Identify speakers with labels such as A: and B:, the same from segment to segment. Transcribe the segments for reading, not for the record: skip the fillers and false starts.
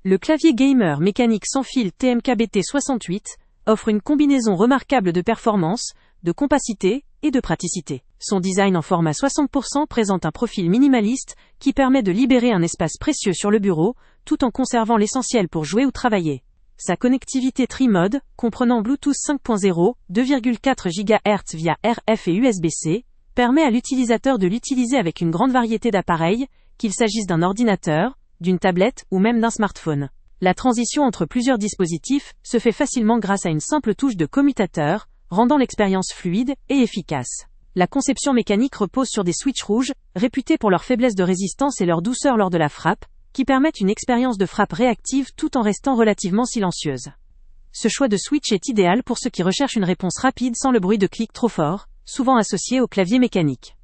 A: Le clavier gamer mécanique sans fil TMK-BT68 offre une combinaison remarquable de performance, de compacité et de praticité. Son design en format 60% présente un profil minimaliste qui permet de libérer un espace précieux sur le bureau, tout en conservant l'essentiel pour jouer ou travailler. Sa connectivité tri-mode, comprenant Bluetooth 5.0, 2,4 GHz via RF et USB-C, permet à l'utilisateur de l'utiliser avec une grande variété d'appareils, qu'il s'agisse d'un ordinateur, d'une tablette ou même d'un smartphone. La transition entre plusieurs dispositifs se fait facilement grâce à une simple touche de commutateur, rendant l'expérience fluide et efficace. La conception mécanique repose sur des switches rouges, réputés pour leur faiblesse de résistance et leur douceur lors de la frappe, qui permettent une expérience de frappe réactive tout en restant relativement silencieuse. Ce choix de switch est idéal pour ceux qui recherchent une réponse rapide sans le bruit de clic trop fort, souvent associé au clavier mécanique.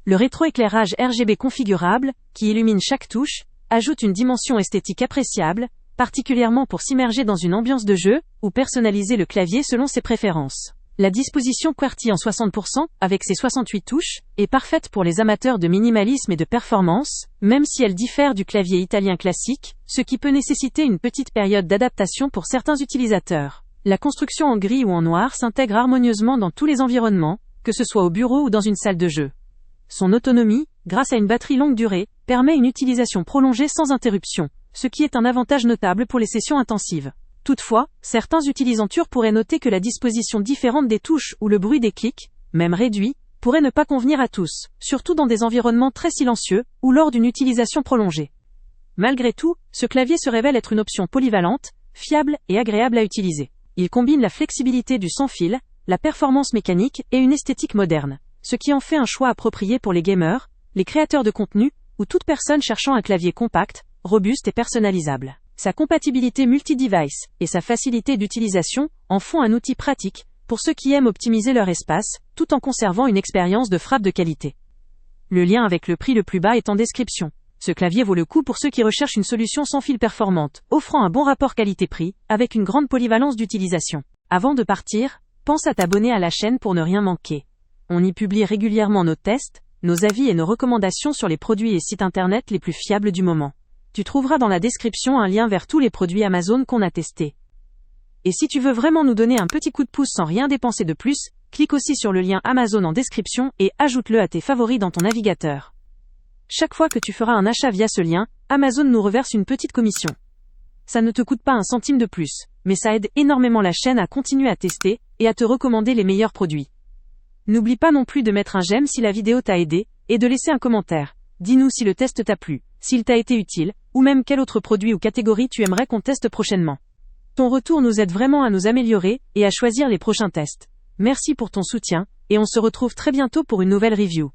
A: Le rétroéclairage RGB configurable, qui illumine chaque touche, ajoute une dimension esthétique appréciable, particulièrement pour s'immerger dans une ambiance de jeu, ou personnaliser le clavier selon ses préférences. La disposition QWERTY en 60%, avec ses 68 touches, est parfaite pour les amateurs de minimalisme et de performance, même si elle diffère du clavier italien classique, ce qui peut nécessiter une petite période d'adaptation pour certains utilisateurs. La construction en gris ou en noir s'intègre harmonieusement dans tous les environnements, que ce soit au bureau ou dans une salle de jeu. Son autonomie, grâce à une batterie longue durée, permet une utilisation prolongée sans interruption, ce qui est un avantage notable pour les sessions intensives. Toutefois, certains utilisateurs pourraient noter que la disposition différente des touches ou le bruit des clics, même réduit, pourrait ne pas convenir à tous, surtout dans des environnements très silencieux ou lors d'une utilisation prolongée. Malgré tout, ce clavier se révèle être une option polyvalente, fiable et agréable à utiliser. Il combine la flexibilité du sans-fil, la performance mécanique et une esthétique moderne, ce qui en fait un choix approprié pour les gamers, les créateurs de contenu ou toute personne cherchant un clavier compact, robuste et personnalisable. Sa compatibilité multi-device et sa facilité d'utilisation en font un outil pratique pour ceux qui aiment optimiser leur espace, tout en conservant une expérience de frappe de qualité. Le lien avec le prix le plus bas est en description. Ce clavier vaut le coup pour ceux qui recherchent une solution sans fil performante, offrant un bon rapport qualité-prix, avec une grande polyvalence d'utilisation. Avant de partir, pense à t'abonner à la chaîne pour ne rien manquer. On y publie régulièrement nos tests, nos avis et nos recommandations sur les produits et sites internet les plus fiables du moment. Tu trouveras dans la description un lien vers tous les produits Amazon qu'on a testés. Et si tu veux vraiment nous donner un petit coup de pouce sans rien dépenser de plus, clique aussi sur le lien Amazon en description et ajoute-le à tes favoris dans ton navigateur. Chaque fois que tu feras un achat via ce lien, Amazon nous reverse une petite commission. Ça ne te coûte pas un centime de plus, mais ça aide énormément la chaîne à continuer à tester et à te recommander les meilleurs produits. N'oublie pas non plus de mettre un j'aime si la vidéo t'a aidé, et de laisser un commentaire. Dis-nous si le test t'a plu, s'il t'a été utile, ou même quel autre produit ou catégorie tu aimerais qu'on teste prochainement. Ton retour nous aide vraiment à nous améliorer et à choisir les prochains tests. Merci pour ton soutien, et on se retrouve très bientôt pour une nouvelle review.